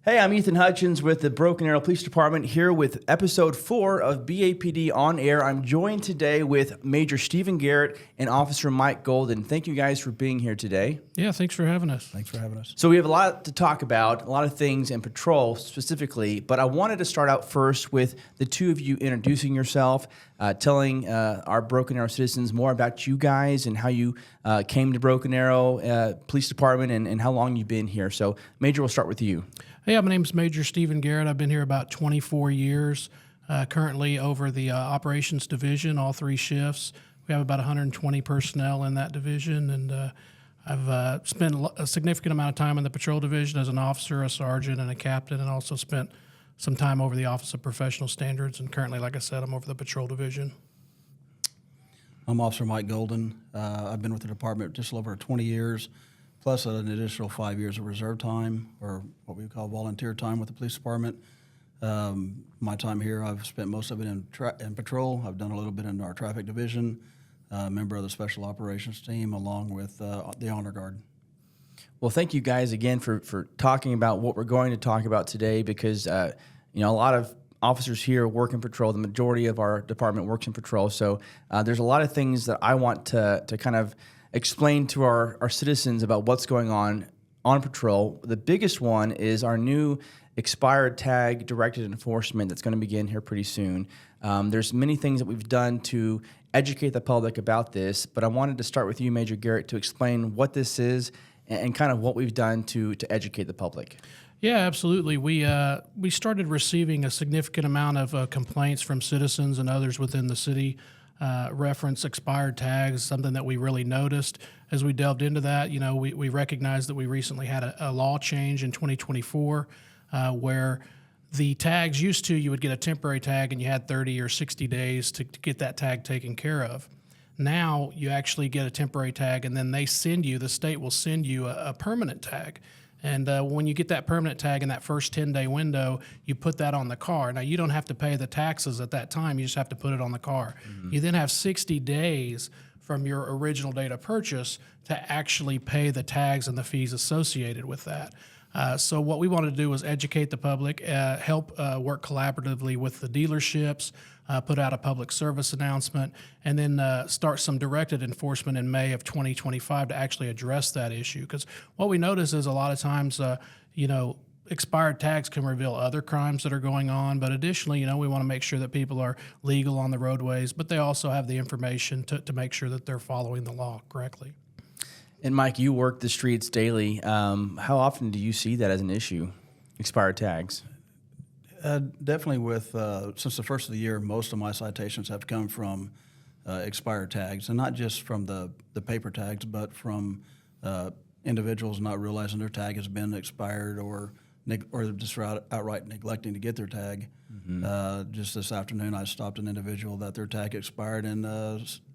Hey, I'm Ethan Hutchins with the Broken Arrow Police Department here with episode 4 of Bapd On Air. I'm joined today with Major Stephen Garrett and Officer Mike Golden. Thank you guys for being here today. Yeah, thanks for having us. Thanks for having us. So we have a lot to talk about, a lot of things in patrol specifically, but I wanted to start out first with the two of you introducing yourself, telling our Broken Arrow citizens more about you guys and how you came to Broken Arrow Police Department and how long you've been here. So Major, we'll start with you. Hey, my name's Major Stephen Garrett. I've been here about 24 years, currently over the operations division, all 3 shifts. We have about 120 personnel in that division, and I've spent a significant amount of time in the patrol division as an officer, a sergeant, and a captain, and also spent some time over the Office of Professional Standards, and currently, like I said, I'm over the patrol division. I'm Officer Mike Golden. I've been with the department just over 20 years, plus an additional 5 years of reserve time, or what we call volunteer time with the police department. My time here, I've spent most of it in patrol. I've done a little bit in our traffic division, member of the special operations team, along with the honor guard. Well, thank you guys again for talking about what we're going to talk about today, because a lot of officers here work in patrol. The majority of our department works in patrol, so there's a lot of things that I want to kind of explain to our citizens about what's going on patrol. The biggest one is our new expired tag directed enforcement that's going to begin here pretty soon. There's many things that we've done to educate the public about this, but I wanted to start with you, Major Garrett, to explain what this is and kind of what we've done to educate the public. Yeah, absolutely. We started receiving a significant amount of complaints from citizens and others within the city. Reference expired tags, something that we really noticed as we delved into that. We recognized that we recently had a law change in 2024 where the tags used to, you would get a temporary tag and you had 30 or 60 days to get that tag taken care of. Now you actually get a temporary tag and then the state will send you a permanent tag. And when you get that permanent tag in that first 10-day window, you put that on the car. Now, you don't have to pay the taxes at that time. You just have to put it on the car. Mm-hmm. You then have 60 days from your original date of purchase to actually pay the tags and the fees associated with that. So what we wanted to do was educate the public, help work collaboratively with the dealerships, put out a public service announcement, and then start some directed enforcement in May of 2025 to actually address that issue. Because what we notice is a lot of times, expired tags can reveal other crimes that are going on, but additionally, we want to make sure that people are legal on the roadways, but they also have the information to make sure that they're following the law correctly. And Mike, you work the streets daily. How often do you see that as an issue, expired tags? Definitely since the first of the year, most of my citations have come from expired tags, and not just from the paper tags, but from individuals not realizing their tag has been expired or just outright neglecting to get their tag. Mm-hmm. Just this afternoon, I stopped an individual that their tag expired in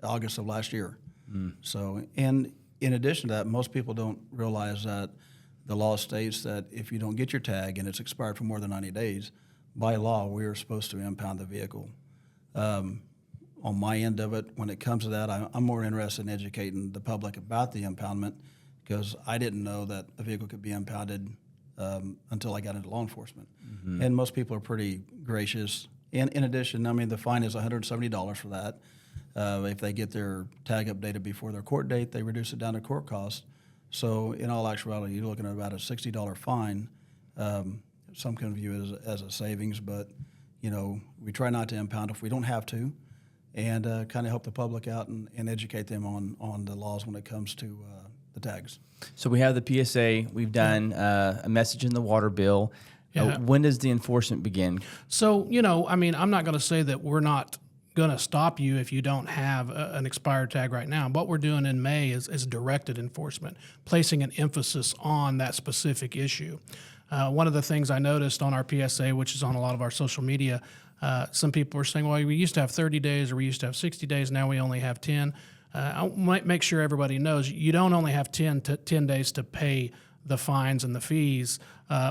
August of last year. Mm. So, and in addition to that, most people don't realize that the law states that if you don't get your tag and it's expired for more than 90 days, by law, we are supposed to impound the vehicle. On my end of it, when it comes to that, I'm more interested in educating the public about the impoundment, because I didn't know that a vehicle could be impounded until I got into law enforcement. Mm-hmm. And most people are pretty gracious. And in addition, the fine is $170 for that. If they get their tag updated before their court date, they reduce it down to court cost. So in all actuality, you're looking at about a $60 fine. Some can view it as a savings, but we try not to impound if we don't have to, and kind of help the public out and educate them on the laws when it comes to the tags. So we have the PSA. We've done a message in the water bill. Yeah. When does the enforcement begin? So I'm not going to say that we're not going to stop you if you don't have an expired tag right now. What we're doing in May is directed enforcement, placing an emphasis on that specific issue. One of the things I noticed on our PSA, which is on a lot of our social media, some people were saying, well, we used to have 30 days or we used to have 60 days, now we only have 10. I might make sure everybody knows you don't only have 10 days to pay the fines and the fees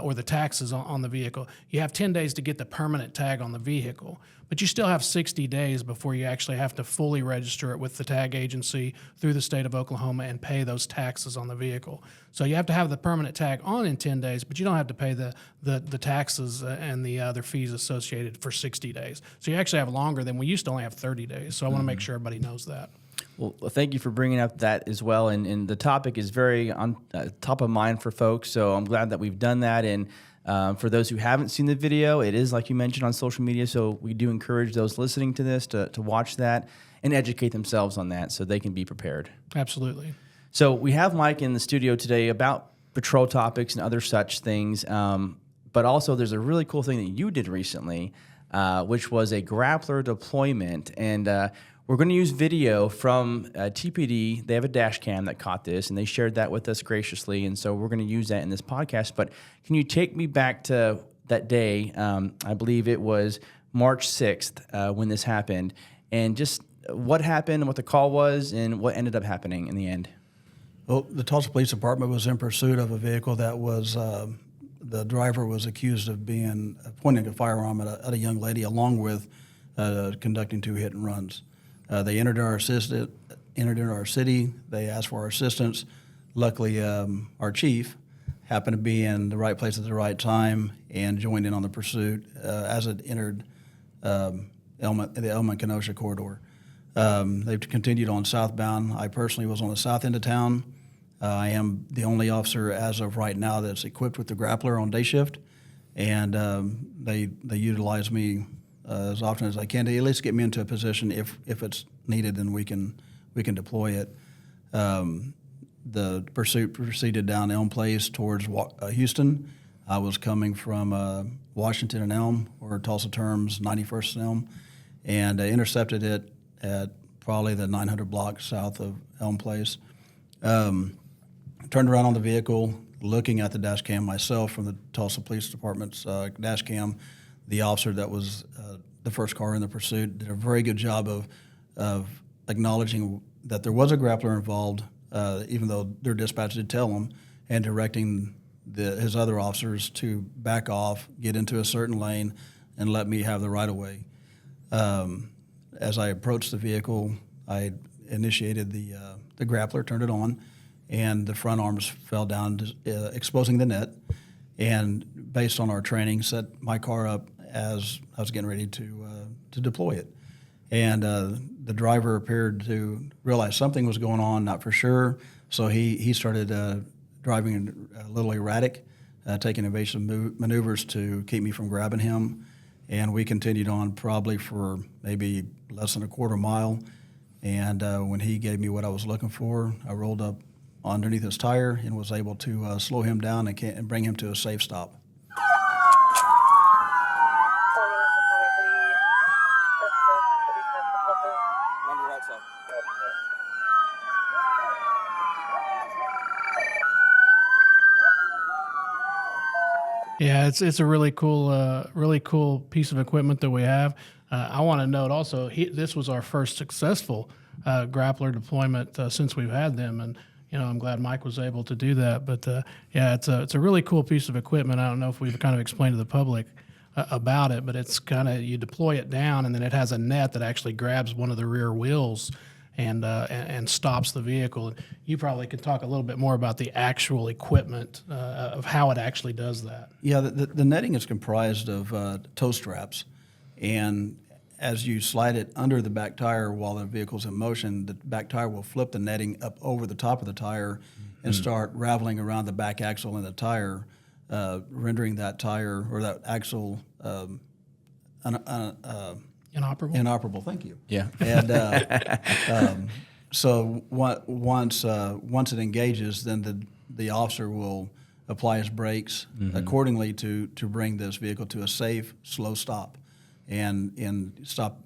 or the taxes on the vehicle. You have 10 days to get the permanent tag on the vehicle, but you still have 60 days before you actually have to fully register it with the tag agency through the state of Oklahoma and pay those taxes on the vehicle. So you have to have the permanent tag on in 10 days, but you don't have to pay the taxes and the other fees associated for 60 days. So you actually have longer than we used to only have 30 days. So I want to make sure everybody knows that. Well, thank you for bringing up that as well. And the topic is very on top of mind for folks. So I'm glad that we've done that. And for those who haven't seen the video, it is, like you mentioned, on social media. So we do encourage those listening to this to watch that and educate themselves on that so they can be prepared. Absolutely. So we have Mike in the studio today about patrol topics and other such things. But also there's a really cool thing that you did recently, which was a grappler deployment. And we're going to use video from TPD. They have a dash cam that caught this, and they shared that with us graciously. And so we're going to use that in this podcast. But can you take me back to that day? I believe it was March 6th when this happened, and just what happened, what the call was, and what ended up happening in the end. Well, the Tulsa Police Department was in pursuit of a vehicle that was, the driver was accused of pointing a firearm at a young lady, along with conducting 2 hit and runs. They entered our city. They asked for our assistance. Luckily, our chief happened to be in the right place at the right time and joined in on the pursuit as it entered the 𝐁𝐀𝐏𝐃 corridor. They've continued on southbound. I personally was on the south end of town. I am the only officer as of right now that's equipped with the grappler on day shift, and they utilize me as often as I can to at least get me into a position if it's needed, then we can deploy it. The pursuit proceeded down Elm Place towards Houston. I was coming from Washington and Elm, or Tulsa terms 91st and Elm, and intercepted it at probably the 900 block south of Elm Place. Turned around on the vehicle, looking at the dash cam myself from the Tulsa Police Department's dash cam. The officer that was the first car in the pursuit did a very good job of acknowledging that there was a grappler involved, even though their dispatch did tell them, and directing his other officers to back off, get into a certain lane, and let me have the right-of-way. As I approached the vehicle, I initiated the grappler, turned it on, and the front arms fell down, exposing the net. And based on our training, set my car up as I was getting ready to deploy it. And the driver appeared to realize something was going on, not for sure. So he started driving a little erratic, taking evasive maneuvers to keep me from grabbing him. And we continued on probably for maybe less than a quarter mile. And when he gave me what I was looking for, I rolled up underneath his tire and was able to slow him down and bring him to a safe stop. Yeah, it's a really cool piece of equipment that we have. I want to note also, this was our first successful grappler deployment since we've had them, and I'm glad Mike was able to do that. But yeah, it's a really cool piece of equipment. I don't know if we've kind of explained to the public about it, but it's kind of, you deploy it down, and then it has a net that actually grabs one of the rear wheels and stops the vehicle. You probably could talk a little bit more about the actual equipment of how it actually does that. Yeah, the netting is comprised of tow straps, and as you slide it under the back tire while the vehicle's in motion, the back tire will flip the netting up over the top of the tire and start raveling around the back axle in the tire, rendering that tire or that axle inoperable. Thank you. Yeah. And so once it engages, then the officer will apply his brakes accordingly to bring this vehicle to a safe, slow stop, and stop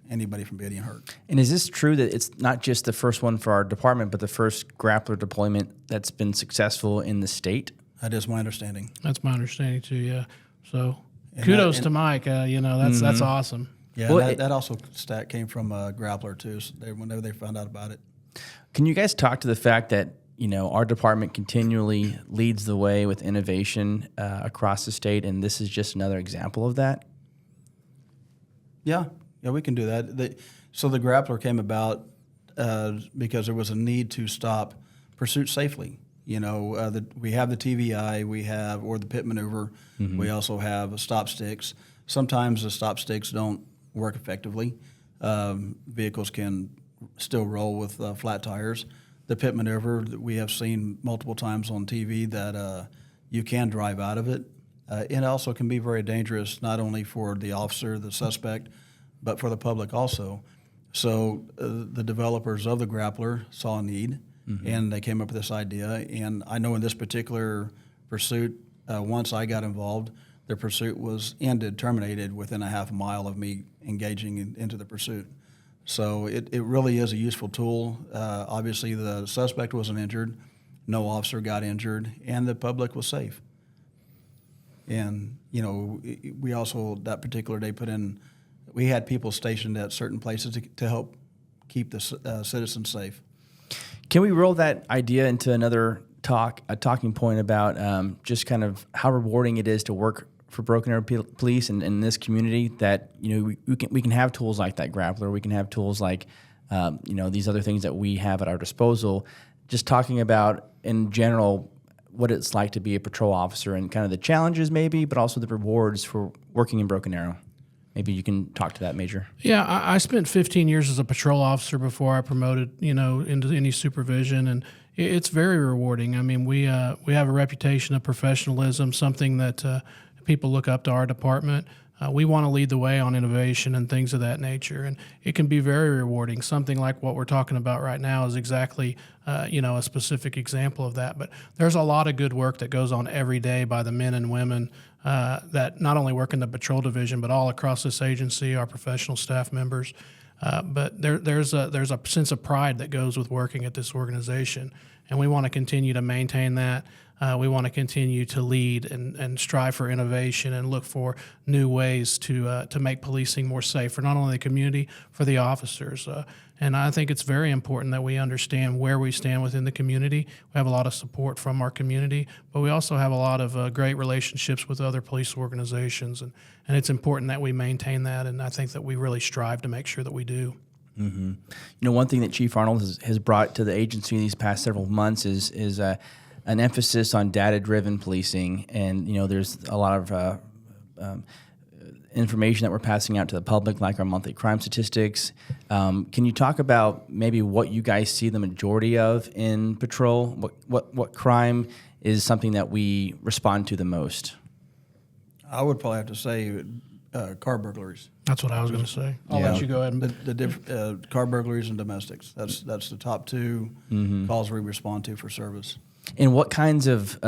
anybody from getting hurt. And is this true that it's not just the first one for our department, but the first grappler deployment that's been successful in the state? That is my understanding. That's my understanding too. Yeah. So kudos to Mike. That's awesome. Yeah, well, that also stat came from Grappler too. So whenever they found out about it. Can you guys talk to the fact that our department continually leads the way with innovation across the state, and this is just another example of that. Yeah, we can do that. So the Grappler came about because there was a need to stop pursuit safely. We have the TVI, or the pit maneuver. Mm-hmm. We also have stop sticks. Sometimes the stop sticks don't work effectively. Vehicles can still roll with flat tires. The pit maneuver, we have seen multiple times on TV that you can drive out of it. It also can be very dangerous, not only for the officer, the suspect, but for the public also. So the developers of the Grappler saw a need, mm-hmm. and they came up with this idea. And I know in this particular pursuit, once I got involved, the pursuit was terminated within a half mile of me engaging into the pursuit. So it really is a useful tool. Obviously, the suspect wasn't injured, no officer got injured, and the public was safe. And, we also, that particular day, we had people stationed at certain places to help keep the citizens safe. Can we roll that idea into another talking point about just kind of how rewarding it is to work for Broken Arrow Police and in this community, that we can have tools like that Grappler, we can have tools like these other things that we have at our disposal. Just talking about in general what it's like to be a patrol officer and kind of the challenges maybe, but also the rewards for working in Broken Arrow. Maybe you can talk to that, Major. Yeah, I spent 15 years as a patrol officer before I promoted, into any supervision, and it's very rewarding. I mean, we have a reputation of professionalism, something that people look up to our department. We want to lead the way on innovation and things of that nature, and it can be very rewarding. Something like what we're talking about right now is exactly, a specific example of that. But there's a lot of good work that goes on every day by the men and women that not only work in the patrol division, but all across this agency, our professional staff members. But there's a sense of pride that goes with working at this organization, and we want to continue to maintain that. We want to continue to lead and strive for innovation and look for new ways to make policing more safe for not only the community, for the officers. And I think it's very important that we understand where we stand within the community. We have a lot of support from our community, but we also have a lot of great relationships with other police organizations, and it's important that we maintain that, and I think that we really strive to make sure that we do. Mm-hmm. One thing that Chief Arnold has brought to the agency these past several months is an emphasis on data-driven policing, and there's a lot of information that we're passing out to the public, like our monthly crime statistics. Can you talk about maybe what you guys see the majority of in patrol? What crime is something that we respond to the most? I would probably have to say car burglaries. That's what I was going to say. I'll let you go ahead. The car burglaries and domestics. That's the top two calls we respond to for service. And what kinds of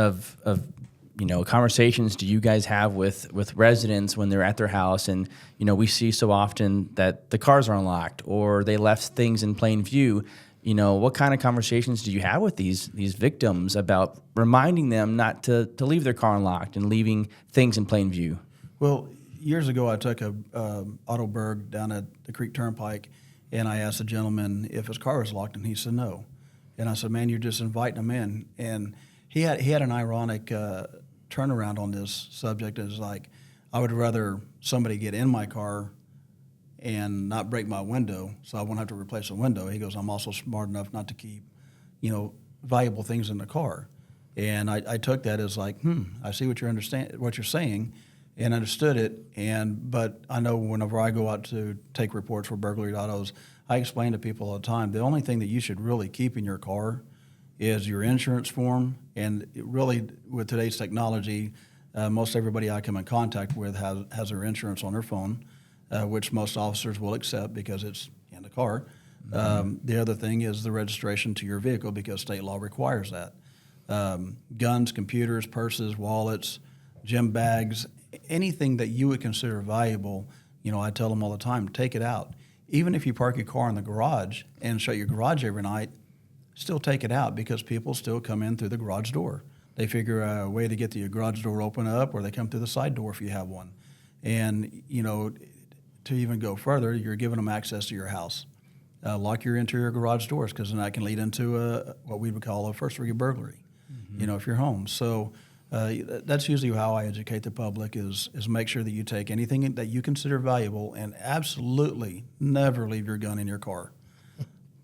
conversations do you guys have with residents when they're at their house? And we see so often that the cars are unlocked or they left things in plain view. What kind of conversations do you have with these victims about reminding them not to leave their car unlocked and leaving things in plain view? Well, years ago, I took a auto burg down at the Creek Turnpike, and I asked the gentleman if his car was locked, and he said no. And I said, "Man, you're just inviting them in." And he had an ironic turnaround on this subject. It's like, I would rather somebody get in my car and not break my window, so I won't have to replace the window. He goes, "I'm also smart enough not to keep, valuable things in the car." And I took that as like, I see what you're saying, and understood it. But I know whenever I go out to take reports for burglary autos, I explain to people all the time, the only thing that you should really keep in your car is your insurance form. And really, with today's technology, most everybody I come in contact with has their insurance on their phone, which most officers will accept because it's in the car. Mm-hmm. The other thing is the registration to your vehicle, because state law requires that. Guns, computers, purses, wallets, gym bags, anything that you would consider valuable, I tell them all the time, take it out. Even if you park your car in the garage and shut your garage every night, still take it out, because people still come in through the garage door. They figure a way to get the garage door open up, or they come through the side door if you have one. And, to even go further, you're giving them access to your house. lock your interior garage doors, because then that can lead into what we would call a first-degree burglary, if you're home. So that's usually how I educate the public is make sure that you take anything that you consider valuable and absolutely never leave your gun in your car.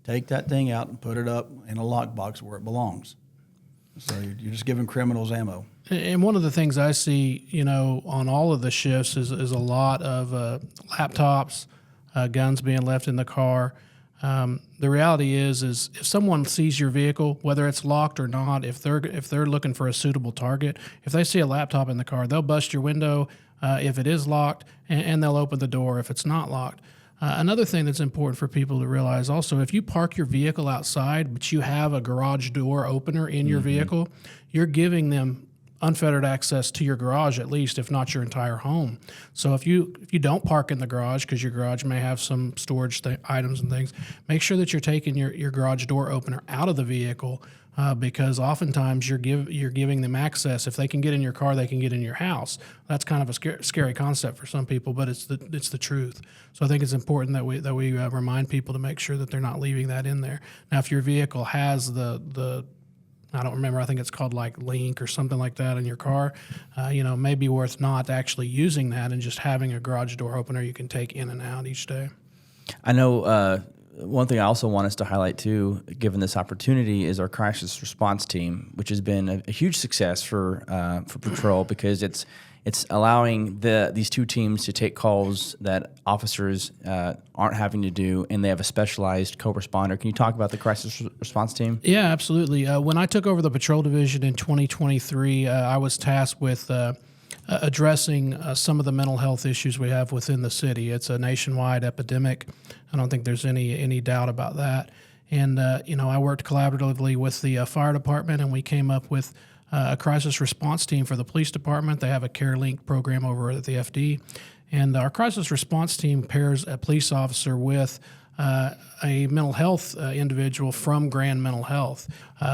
Take that thing out and put it up in a lockbox where it belongs. So you're just giving criminals ammo. And one of the things I see, on all of the shifts is a lot of laptops, guns being left in the car. The reality is if someone sees your vehicle, whether it's locked or not, if they're looking for a suitable target, if they see a laptop in the car, they'll bust your window if it is locked, and they'll open the door if it's not locked. Another thing that's important for people to realize also, if you park your vehicle outside, but you have a garage door opener in your vehicle, you're giving them unfettered access to your garage, at least, if not your entire home. So if you don't park in the garage, because your garage may have some storage items and things, make sure that you're taking your garage door opener out of the vehicle, because oftentimes you're giving them access. If they can get in your car, they can get in your house. That's kind of a scary concept for some people, but it's the truth. So I think it's important that we remind people to make sure that they're not leaving that in there. Now, if your vehicle has the I don't remember, I think it's called like Link or something like that in your car, may be worth not actually using that and just having a garage door opener you can take in and out each day. I know one thing I also want us to highlight too, given this opportunity, is our crisis response team, which has been a huge success for patrol, because it's allowing these two teams to take calls that officers aren't having to do, and they have a specialized co-responder. Can you talk about the crisis response team? Yeah, absolutely. When I took over the patrol division in 2023, I was tasked with addressing some of the mental health issues we have within the city. It's a nationwide epidemic. I don't think there's any doubt about that. And I worked collaboratively with the fire department, and we came up with a crisis response team for the police department. They have a Care Link program over at the FD. And our crisis response team pairs a police officer with a mental health individual from Grand Mental Health.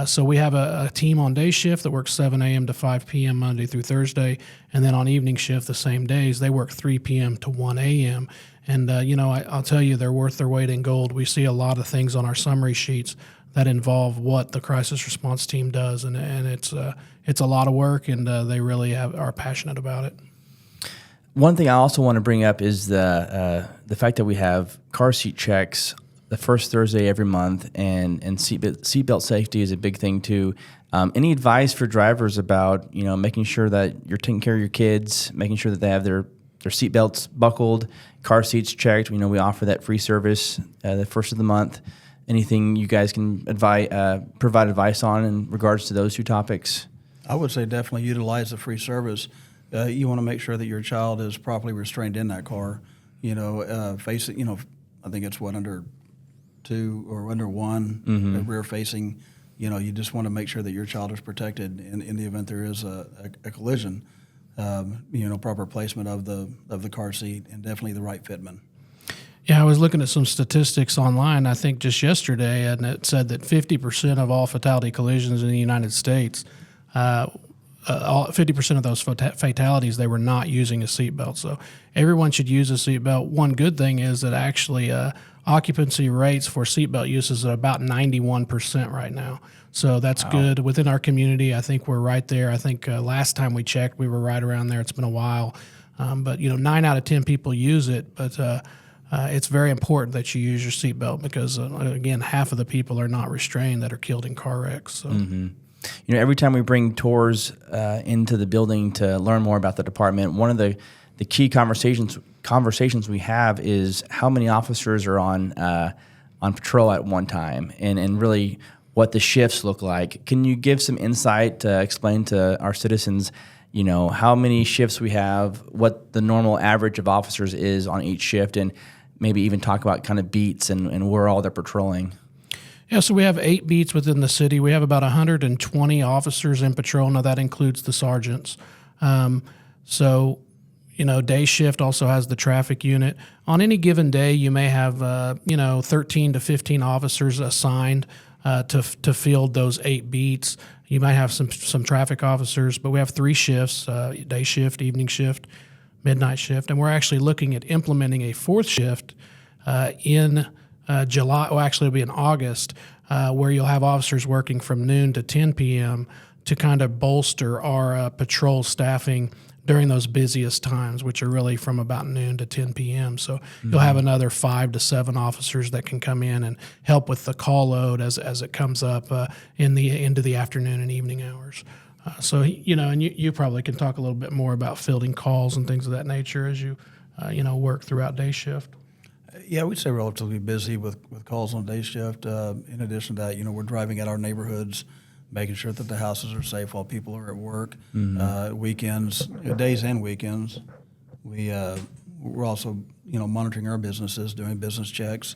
So we have a team on day shift that works 7 a.m. to 5 p.m. Monday through Thursday. And then on evening shift, the same days, they work 3 p.m. to 1 a.m. And, I'll tell you, they're worth their weight in gold. We see a lot of things on our summary sheets that involve what the crisis response team does, and it's a lot of work, and they really are passionate about it. One thing I also want to bring up is the fact that we have car seat checks the first Thursday every month, and seatbelt safety is a big thing too. Any advice for drivers about making sure that you're taking care of your kids, making sure that they have their seatbelts buckled, car seats checked? We offer that free service the first of the month. Anything you guys can provide advice on in regards to those two topics? I would say definitely utilize the free service. You want to make sure that your child is properly restrained in that car. Face it. I think it's under 2 or under 1, rear facing. You just want to make sure that your child is protected in the event there is a collision. Proper placement of the car seat, and definitely the right fitment. Yeah, I was looking at some statistics online, I think just yesterday, and it said that 50% of all fatality collisions in the United States, 50% of those fatalities, they were not using a seatbelt. So everyone should use a seatbelt. One good thing is that actually occupancy rates for seatbelt use is at about 91% right now. So that's good. Within our community, I think we're right there. I think last time we checked, we were right around there. It's been a while. But 9 out of 10 people use it, but it's very important that you use your seatbelt, because, again, half of the people are not restrained that are killed in car wrecks. So. Every time we bring tours into the building to learn more about the department, one of the key conversations we have is how many officers are on patrol at one time, and really what the shifts look like. Can you give some insight to explain to our citizens, how many shifts we have, what the normal average of officers is on each shift, and maybe even talk about kind of beats and where all they're patrolling? Yeah, so we have 8 beats within the city. We have about 120 officers in patrol. Now, that includes the sergeants. Day shift also has the traffic unit. On any given day, you may have, 13 to 15 officers assigned to field those 8 beats. You might have some traffic officers, but we have 3 shifts, day shift, evening shift, midnight shift, and we're actually looking at implementing a 4th shift in July, well, actually, it'll be in August, where you'll have officers working from noon to 10 p.m. to kind of bolster our patrol staffing during those busiest times, which are really from about noon to 10 p.m. So you'll have another 5 to 7 officers that can come in and help with the call load as it comes up into the afternoon and evening hours. So, and you probably can talk a little bit more about fielding calls and things of that nature as you, work throughout day shift. Yeah, we'd say relatively busy with calls on day shift. In addition to that, we're driving at our neighborhoods, making sure that the houses are safe while people are at work. Weekends, days and weekends. We're also, monitoring our businesses, doing business checks,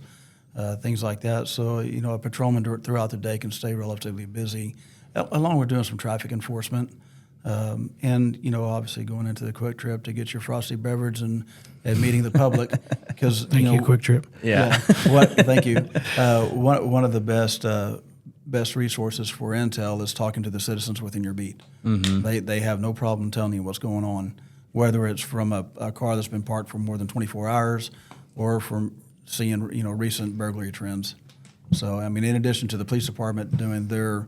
things like that. So, a patrolman throughout the day can stay relatively busy, along with doing some traffic enforcement. And, obviously going into the Quick Trip to get your frosty beverage and meeting the public. Because Thank you, Quick Trip. Yeah. Thank you. One of the best resources for intel is talking to the citizens within your beat. They have no problem telling you what's going on, whether it's from a car that's been parked for more than 24 hours or from seeing recent burglary trends. So in addition to the police department doing their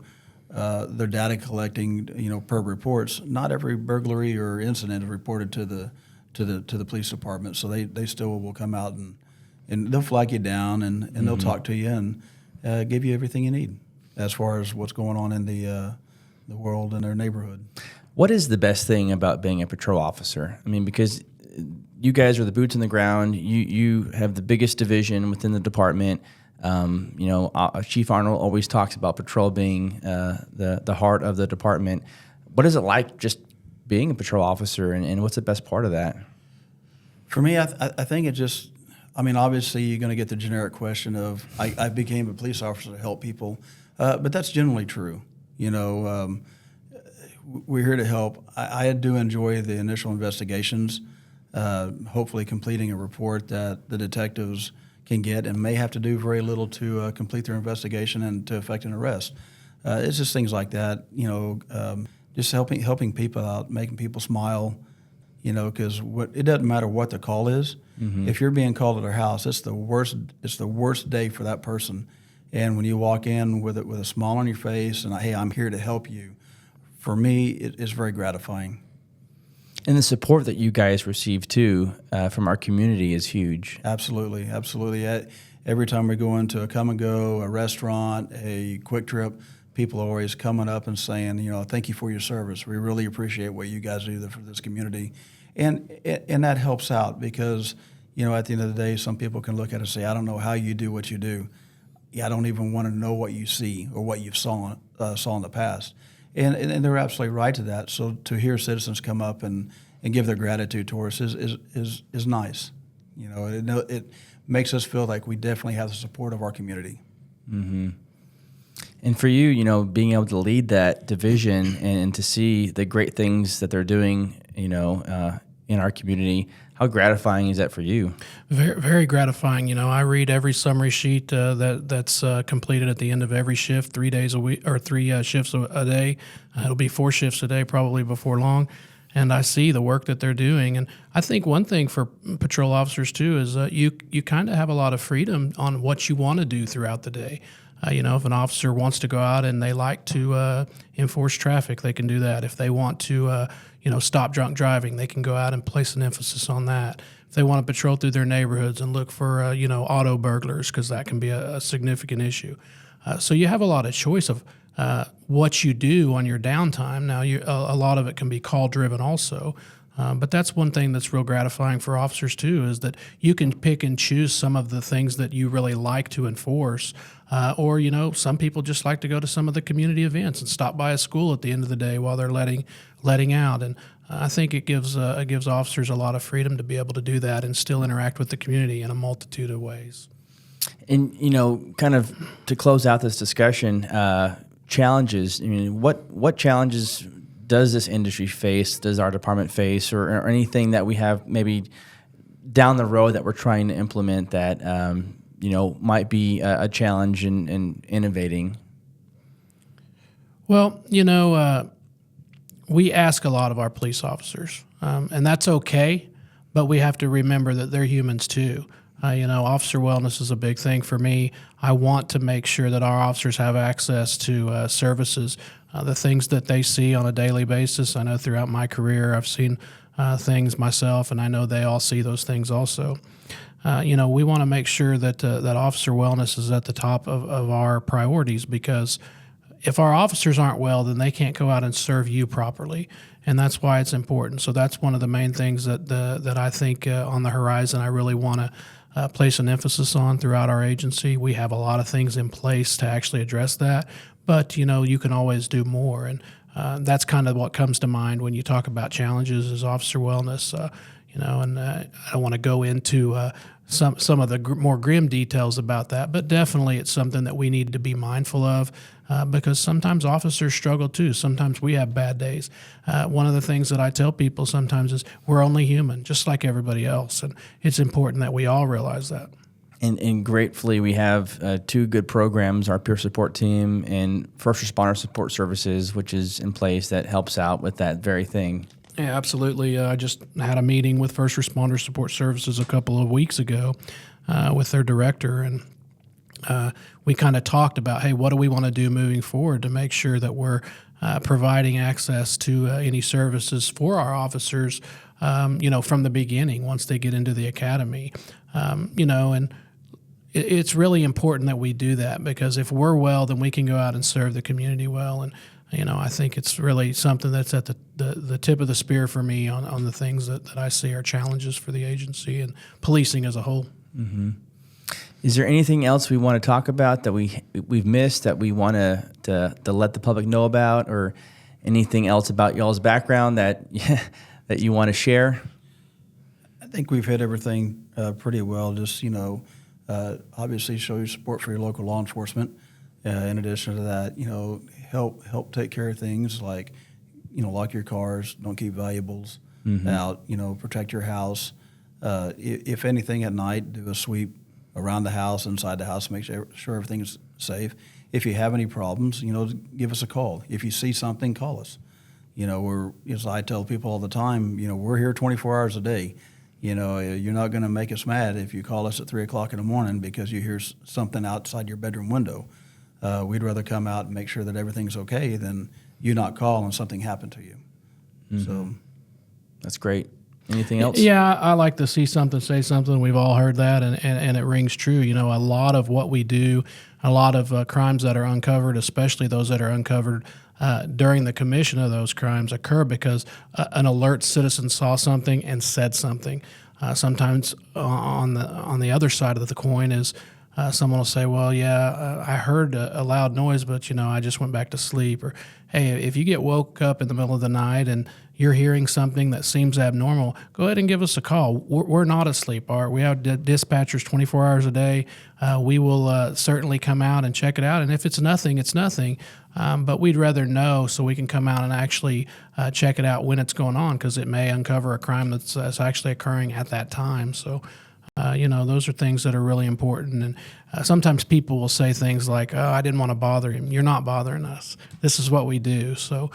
data collecting per reports, not every burglary or incident is reported to the police department. So they still will come out and they'll flag you down and they'll talk to you and give you everything you need as far as what's going on in the world and their neighborhood. What is the best thing about being a patrol officer? Because you guys are the boots on the ground. You have the biggest division within the department. Chief Arnold always talks about patrol being the heart of the department. What is it like just being a patrol officer, and what's the best part of that? For me, I think it just, obviously you're going to get the generic question of, I became a police officer to help people, but that's generally true. We're here to help. I do enjoy the initial investigations, hopefully completing a report that the detectives can get and may have to do very little to complete their investigation and to effect an arrest. It's just things like that, just helping people out, making people smile, because it doesn't matter what the call is. If you're being called at their house, it's the worst day for that person. And when you walk in with a smile on your face and, hey, I'm here to help you, for me, it is very gratifying. And the support that you guys receive, too, from our community is huge. Absolutely. Every time we go into a come and go, a restaurant, a Quick Trip, people are always coming up and saying, thank you for your service. We really appreciate what you guys do for this community. And that helps out because, at the end of the day, some people can look at it and say, I don't know how you do what you do. Yeah, I don't even want to know what you see or what you saw in the past. And they're absolutely right to that. So to hear citizens come up and give their gratitude to us is nice. It makes us feel like we definitely have the support of our community. Mm-hmm. And for you, being able to lead that division and to see the great things that they're doing, in our community, how gratifying is that for you? Very, very gratifying. I read every summary sheet that's completed at the end of every shift, 3 days a week or 3 shifts a day. It'll be 4 shifts a day probably before long. And I see the work that they're doing. And I think one thing for patrol officers, too, is you kind of have a lot of freedom on what you want to do throughout the day. If an officer wants to go out and they like to enforce traffic, they can do that. If they want to, stop drunk driving, they can go out and place an emphasis on that. If they want to patrol through their neighborhoods and look for, auto burglars, because that can be a significant issue. So you have a lot of choice of what you do on your downtime. Now, a lot of it can be call-driven also. But that's one thing that's real gratifying for officers, too, is that you can pick and choose some of the things that you really like to enforce. Or, some people just like to go to some of the community events and stop by a school at the end of the day while they're letting out. And I think it gives officers a lot of freedom to be able to do that and still interact with the community in a multitude of ways. And, kind of to close out this discussion, challenges, what challenges does this industry face, does our department face, or anything that we have maybe down the road that we're trying to implement that, might be a challenge in innovating? Well, we ask a lot of our police officers, and that's okay, but we have to remember that they're humans too. Officer wellness is a big thing for me. I want to make sure that our officers have access to services, the things that they see on a daily basis. I know throughout my career I've seen things myself, and I know they all see those things also. We want to make sure that that officer wellness is at the top of our priorities, because if our officers aren't well, then they can't go out and serve you properly, and that's why it's important. So that's one of the main things that I think on the horizon I really want to place an emphasis on throughout our agency. We have a lot of things in place to actually address that, but you can always do more, and that's kind of what comes to mind when you talk about challenges is officer wellness. And I don't want to go into some of the more grim details about that, but definitely it's something that we need to be mindful of, because sometimes officers struggle too. Sometimes we have bad days. One of the things that I tell people sometimes is we're only human, just like everybody else, and it's important that we all realize that. And gratefully, we have two good programs, our peer support team and first responder support services, which is in place that helps out with that very thing. Yeah, absolutely. I just had a meeting with First Responder Support Services a couple of weeks ago with their director, and we kind of talked about, hey, what do we want to do moving forward to make sure that we're providing access to any services for our officers, from the beginning once they get into the academy, and it's really important that we do that, because if we're well, then we can go out and serve the community well. And I think it's really something that's at the tip of the spear for me on the things that I see are challenges for the agency and policing as a whole. Mm-hmm. Is there anything else we want to talk about that we've missed that we want to let the public know about, or anything else about y'all's background that that you want to share? I think we've hit everything pretty well. Just obviously show your support for your local law enforcement. In addition to that, help take care of things like, lock your cars, don't keep valuables out, protect your house. If anything at night, do a sweep around the house, inside the house, make sure everything is safe. If you have any problems, give us a call. If you see something, call us. As I tell people all the time, we're here 24 hours a day. You're not going to make us mad if you call us at 3 o'clock in the morning because you hear something outside your bedroom window. We'd rather come out and make sure that everything's okay than you not call and something happen to you. Mm-hmm. So that's great. Anything else? Yeah, I like to see something, say something. We've all heard that, and it rings true. A lot of what we do, a lot of crimes that are uncovered, especially those that are uncovered during the commission of those crimes, occur because an alert citizen saw something and said something. Sometimes on the other side of the coin is someone will say, well, I heard a loud noise, but, I just went back to sleep. Or, hey, if you get woke up in the middle of the night and you're hearing something that seems abnormal, go ahead and give us a call. We're not asleep, Art. We have dispatchers 24 hours a day. We will certainly come out and check it out. And if it's nothing, it's nothing. But we'd rather know so we can come out and actually check it out when it's going on, because it may uncover a crime that's actually occurring at that time. So, those are things that are really important. And sometimes people will say things like, oh, I didn't want to bother him. You're not bothering us. This is what we do. So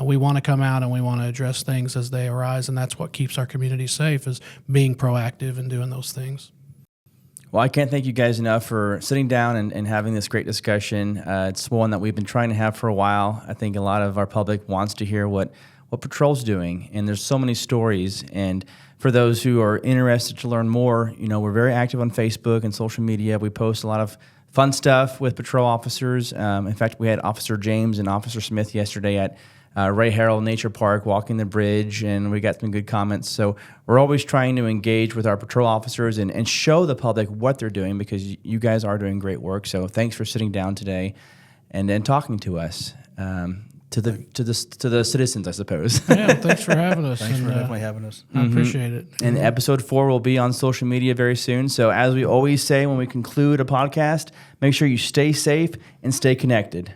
we want to come out and we want to address things as they arise, and that's what keeps our community safe, is being proactive and doing those things. Well, I can't thank you guys enough for sitting down and having this great discussion. It's one that we've been trying to have for a while. I think a lot of our public wants to hear what Patrol's doing, and there's so many stories. And for those who are interested to learn more, we're very active on Facebook and social media. We post a lot of fun stuff with patrol officers. In fact, we had Officer James and Officer Smith yesterday at Ray Harrell Nature Park walking the bridge, and we got some good comments. So we're always trying to engage with our patrol officers and show the public what they're doing, because you guys are doing great work. So thanks for sitting down today and talking to us. To the citizens, I suppose. Yeah, thanks for having us. Thanks for definitely having us. I appreciate it. And episode 4 will be on social media very soon. So as we always say when we conclude a podcast, make sure you stay safe and stay connected.